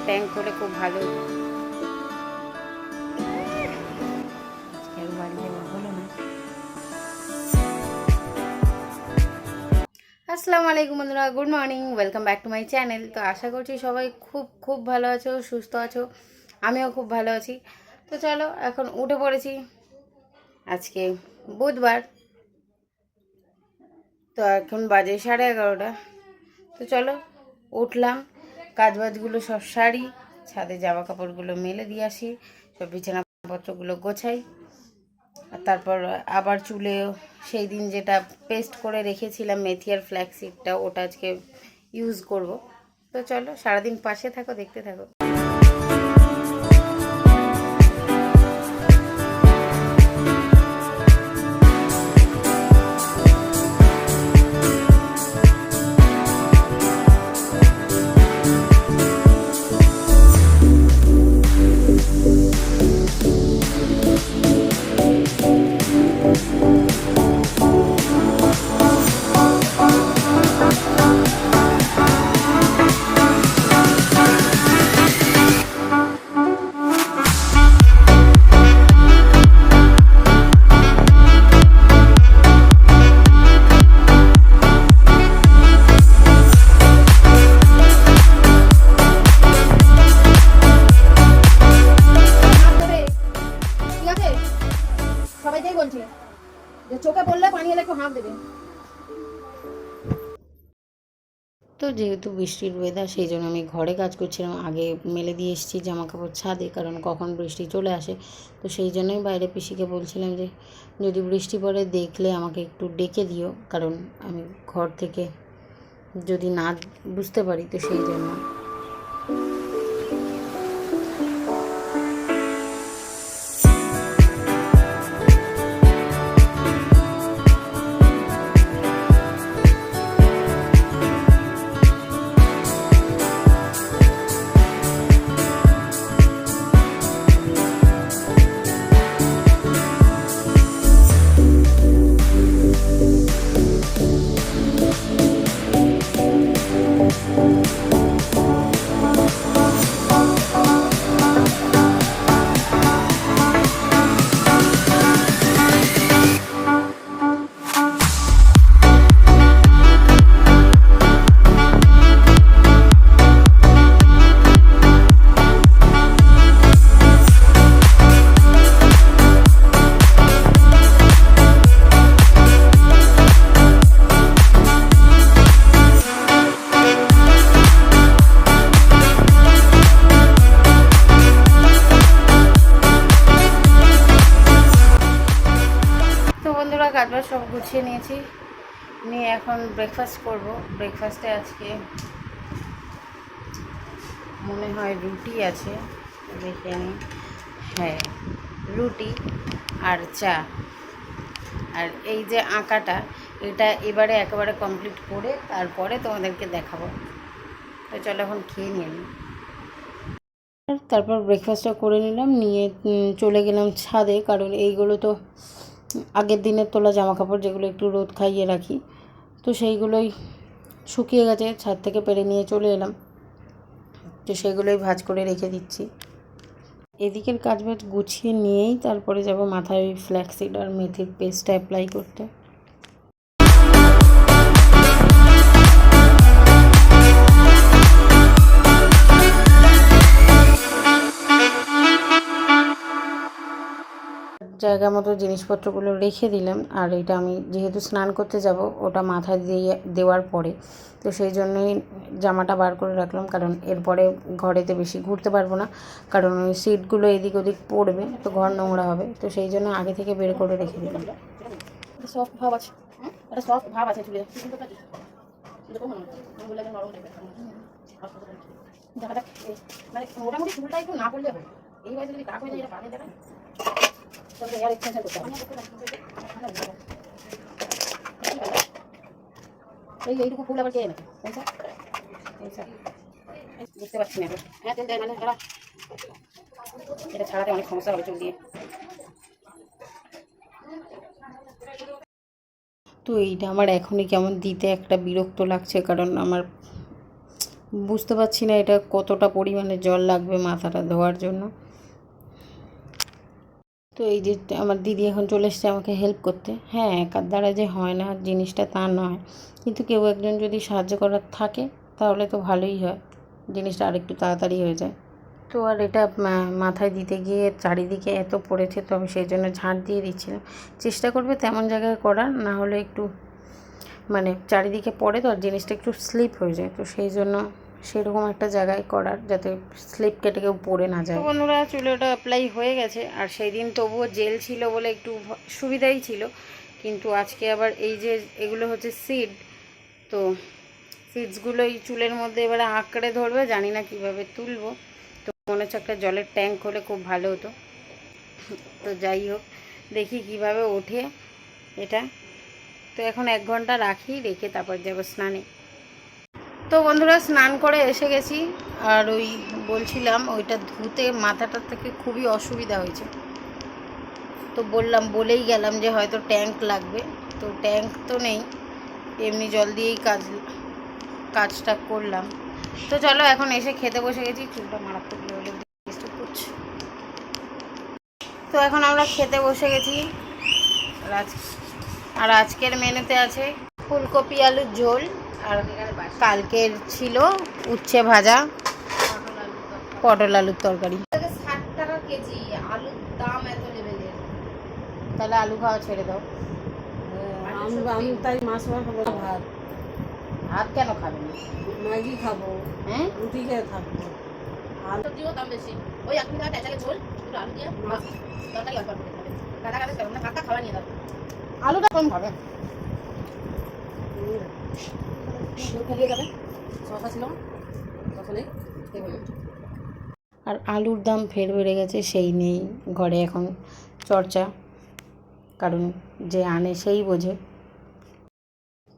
Tank হলে খুব ভালো। আসসালামু আলাইকুম বন্ধুরা, good morning, welcome back to my channel. তো আশা করছি সবাই খুব খুব ভালো আছো, সুস্থ আছো। আমিও খুব ভালো আছি। তো চলো, এখন উঠে পড়েছি। আজকে বুধবার, তো এখন বাজে 11:30। তো চলো উঠলাম, কাজবাজগুলো সব সারি, ছাদে জামা কাপড়গুলো মেলে দিয়ে আসি, সব বিছানাপত্রগুলো গোছাই। আর তারপর আবার চুলে সেই দিন যেটা পেস্ট করে রেখেছিলাম মেথি আর ফ্ল্যাক্সিডটা, ওটা আজকে ইউজ করব। তো চলো সারাদিন পাশে থাকো, দেখতে থাকো। সবাইকেই বলছি যে চোখে পড়লে পানি এলে একটু হাঁক দেবে। তো যেহেতু বৃষ্টির ওয়েদার, সেই জন্য আমি ঘরে কাজ করছিলাম। আগে মেলে দিয়ে এসেছি জামা কাপড় ছাদে, কারণ কখন বৃষ্টি চলে আসে। তো সেই জন্যই বাইরে পিসিকে বলছিলাম যে যদি বৃষ্টি পড়ে দেখলে আমাকে একটু ডেকে দিও, কারণ আমি ঘর থেকে যদি না বুঝতে পারি, তো সেই জন্য। কাজবাজ সব গুছিয়ে নিয়েছি, নিয়ে এখন ব্রেকফাস্ট করব। ব্রেকফাস্টে আজকে মনে হয় রুটি আছে, দেখে নিই। হ্যাঁ, রুটি আর চা। আর এই যে আঁকাটা, এটা এবারে একেবারে কমপ্লিট করে তারপরে তোমাদেরকে দেখাবো। তো চলো এখন খেয়ে নিয়ে নিই। তারপর ব্রেকফাস্টটা করে নিলাম, নিয়ে চলে গেলাম ছাদে, কারণ এইগুলো তো আগের দিনের তোলা জামা কাপড়, যেগুলো একটু রোদ খাইয়ে রাখি, তো সেইগুলোই শুকিয়ে গেছে, ছাদ থেকে পেরে নিয়ে চলে এলাম। তো সেগুলোই ভাঁজ করে রেখে দিচ্ছি। এদিকের কাজবাজ গুছিয়ে নিয়েই তারপরে যাব মাথায় ওই ফ্ল্যাক্সিড আর মেথির পেস্টটা অ্যাপ্লাই করতে। জায়গা মতো জিনিসপত্রগুলো রেখে দিলাম। আর এটা আমি যেহেতু স্নান করতে যাব, ওটা মাথায় দেওয়ার পরে, তো সেই জন্যই জামাটা বার করে রাখলাম, কারণ এরপরে ঘরেতে বেশি ঘুরতে পারবো না, কারণ ওই সিটগুলো এদিক ওদিক পড়বে, তো ঘর নোংরা হবে। তো সেই জন্য আগে থেকে বের করে রেখে দিলাম। সফট ভাব আছে, একটা সফট ভাব আছে চুলে, মানে মোটামুটি চুলটা একটু না করলে হবে। এই বয়সে যদি কাক হয়ে যায়, এটা পাবে দেখায়, তবে হেয়ার এক্সটেনশন করতে হবে। এইটুকু ফুল আবার কে এনেছে বুঝতে পারছি না। হ্যাঁ, তেল দেয়, মানে এটা ছাড়াতে অনেক সমস্যা হবে চুল দিয়ে। তো এইটা আমার এখনই কেমন দিতে একটা বিরক্ত লাগছে, কারণ আমার বুঝতে পারছি না এটা কতটা পরিমাণে জল লাগবে মাথাটা ধোয়ার জন্য। তো এই যে আমার দিদি এখন চলে এসছে আমাকে হেল্প করতে। হ্যাঁ, একার দ্বারা যে হয় না জিনিসটা তা নয়, কিন্তু কেউ একজন যদি সাহায্য করার থাকে তাহলে তো ভালোই হয়, জিনিসটা আরেকটু তাড়াতাড়ি হয়ে যায়। তো আর এটা মাথায় দিতে গিয়ে চারিদিকে এত পড়েছে, তো আমি সেই জন্য ঝাঁট দিয়ে দিচ্ছিলাম। চেষ্টা করবে তেমন জায়গায় করার, না হলে একটু মানে চারিদিকে পড়ে তো আর জিনিসটা একটু স্লিপ হয়ে যায়, তো সেই জন্য সেরকম একটা জায়গায় করার যাতে স্লিপ কেটে কেউ পড়ে না যায়। বন্ধুরা, চুলোটা অ্যাপ্লাই হয়ে গেছে, আর সেই দিন তবুও জেল ছিল বলে একটু সুবিধাই ছিল, কিন্তু আজকে আবার এই যে এগুলো হচ্ছে সিড, তো সিডসগুলো এই চুলের মধ্যে এবারে আঁকড়ে ধরবে, জানি না কিভাবে তুলবো। তো মনে হচ্ছে একটা জলের ট্যাঙ্ক হলে খুব ভালো হতো। তো যাই হোক, দেখি কিভাবে ওঠে এটা। তো এখন 1 ঘন্টা রাখি, রেখে তারপর যাবো স্নানে। তো বন্ধুরা, স্নান করে এসে গেছি, আর ওই বলছিলাম ওইটা ধুতে মাথাটার থেকে খুবই অসুবিধা হয়েছে। তো বলেই গেলাম যে হয়তো ট্যাঙ্ক লাগবে, তো ট্যাঙ্ক তো নেই, এমনি জল দিয়েই কাজটা করলাম। তো চলো, এখন এসে খেতে বসে গেছি। চুলটা মারাত্মক লেভেলে ডিস্টার্ব করছে। তো এখন আমরা খেতে বসে গেছি, আর আজকের মেনুতে আছে ফুলকপি আলুর ঝোল, আর কালকের ছিল উচ্ছে ভাজা, পটল আলুর তরকারি। 60 টাকা কেজি আলুর দাম এত লেভেলের, তাহলে আলু খাওয়া ছেড়ে দাও। আমি তাই মাছ খাবো না, ভাত। ভাত কেন খাবে না? ম্যাগি খাবো, হ্যাঁ, রুটি খেয়ে থাকবো। আর সবজিও দাম বেশি, ওই 1 টাকা টাকা ঝোল, একটু আলু দিয়ে মাছ তরকারি অল্প করে খাবে, কাটা কাটা করবে না, ভাতটা খাওয়া নিয়ে যাবে, আলুটা কম খাবে। ঝোল খেলিয়ে যাবে, শসা ছিল শসা নেই। আর আলুর দাম ফের বেড়ে গেছে, সেই নেই ঘরে এখন চর্চা, কারণ যে আনে সেই বোঝে।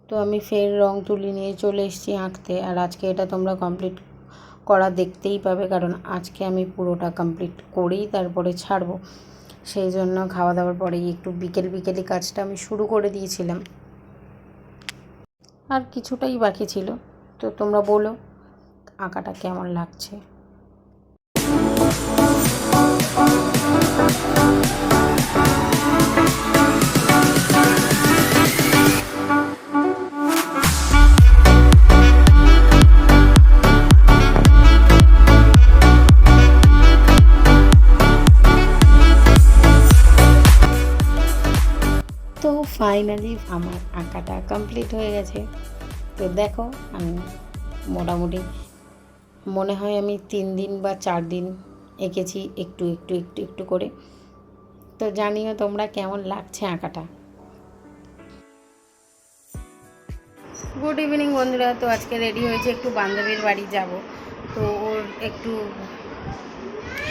তো আমি ফের রং তুলি নিয়ে চলে এসেছি আঁকতে, আর আজকে এটা তোমরা কমপ্লিট করা দেখতেই পাবে, কারণ আজকে আমি পুরোটা কমপ্লিট করেই তারপরে ছাড়বো। সেই জন্য খাওয়া দাওয়ার পরেই একটু বিকেলে কাজটা আমি শুরু করে দিয়েছিলাম, আর কিছুটাই বাকি ছিল। তো তোমরা বলো আঁকাটা কেমন লাগছে। তো ফাইনালি আমার আঁকাটা কমপ্লিট হয়ে গেছে। তো দেখো, আমি মোটামুটি মনে হয় আমি 3 দিন বা 4 দিন এঁকেছি, একটু করে। তো জানিও তোমরা কেমন লাগছে আঁকাটা। গুড ইভিনিং বন্ধুরা, তো আজকে রেডি হয়েছে, একটু বান্ধবীর বাড়ি যাব। তো ওর একটু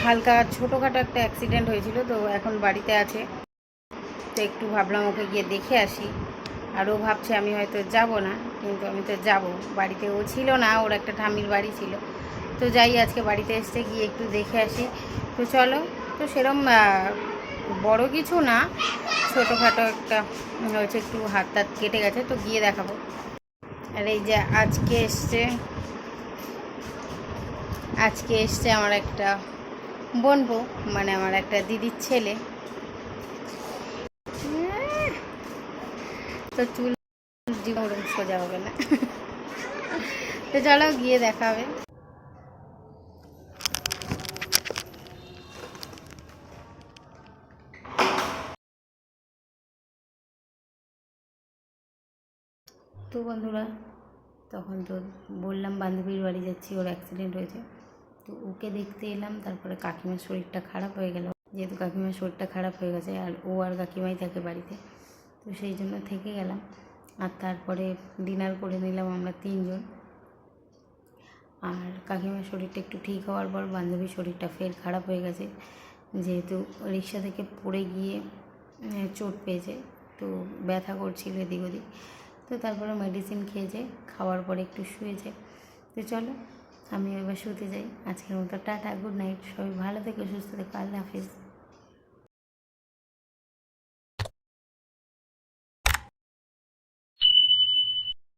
হালকা ছোটোখাটো একটা অ্যাক্সিডেন্ট হয়েছিল, তো এখন বাড়িতে আছে। তো একটু ভাবলাম ওকে গিয়ে দেখে আসি, আর ও ভাবছে আমি হয়তো যাব না, কিন্তু আমি তো যাব। বাড়িতে ও ছিল না, ওর একটা ঠাম্মির বাড়ি ছিল। তো যাই, আজকে বাড়িতে এসে গিয়ে একটু দেখে আসি। তো চলো, তো সেরম বড় কিছু না, ছোটোখাটো একটা হয়েছে, একটু হাত টাত কেটে গেছে, তো গিয়ে দেখাবো। আর এই যে আজকে এসছে আমার একটা বোনপো, মানে আমার একটা দিদির ছেলে। তো চুল জীবন সোজা হবে না। তো চলো গিয়ে দেখা হবে। তো বন্ধুরা, তখন তো বললাম বান্ধবীর বাড়ি যাচ্ছি, ওর অ্যাক্সিডেন্ট হয়েছে, তো ওকে দেখতে এলাম। তারপরে কাকিমার শরীরটা খারাপ হয়ে গেল, যেহেতু কাকিমার শরীরটা খারাপ হয়ে গেছে, আর ও আর কাকিমাই থাকে বাড়িতে, তো সেই জন্য থেকে গেলাম। আর তারপরে ডিনার করে নিলাম আমরা 3 জন। আর কাকিমার শরীরটা একটু ঠিক হওয়ার পর বান্ধবীর শরীরটা ফের খারাপ হয়ে গেছে, যেহেতু রিক্সা থেকে পড়ে গিয়ে চোট পেয়েছে, তো ব্যথা করছিল এদিক ওদিক। তো তারপরে মেডিসিন খেয়েছে, খাওয়ার পরে একটু শুয়েছে। তো চলো আমি এবার শুতে যাই। আজকের মতো টাটা, গুড নাইট, সবাই ভালো থেকো, সুস্থ থেকো, আল্লাহ হাফিজ।